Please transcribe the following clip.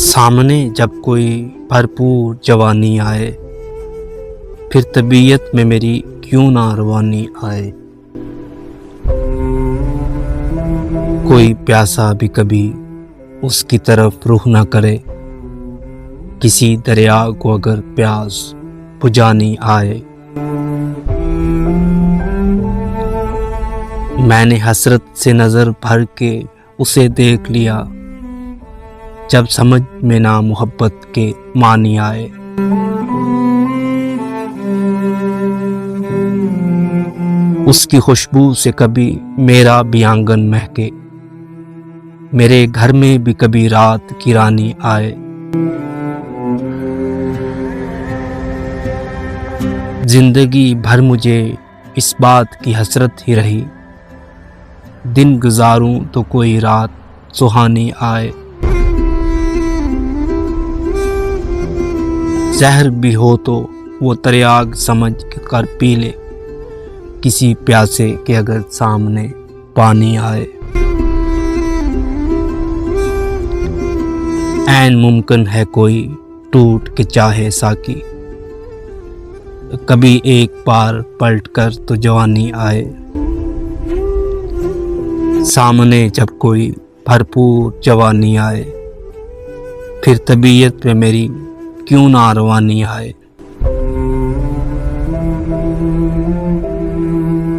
सामने जब कोई भरपूर जवानी आए, फिर तबीयत में मेरी क्यों ना रवानी आए। कोई प्यासा भी कभी उसकी तरफ रुख ना करे, किसी दरिया को अगर प्यास बुझानी आए। मैंने हसरत से नज़र भर के उसे देख लिया, जब समझ में ना मोहब्बत के मानी आए। उसकी खुशबू से कभी मेरा भी आंगन महके, मेरे घर में भी कभी रात की रानी आए। जिंदगी भर मुझे इस बात की हसरत ही रही, दिन गुजारूं तो कोई रात सुहानी आए। जहर भी हो तो वो तरियाग समझ कर पी ले, किसी प्यासे के अगर सामने पानी आए। ऐन मुमकिन है कोई टूट के चाहे साकी, कभी एक बार पलट कर तो जवानी आए। सामने जब कोई भरपूर जवानी आए, फिर तबीयत में मेरी क्यों ना रवानी आए।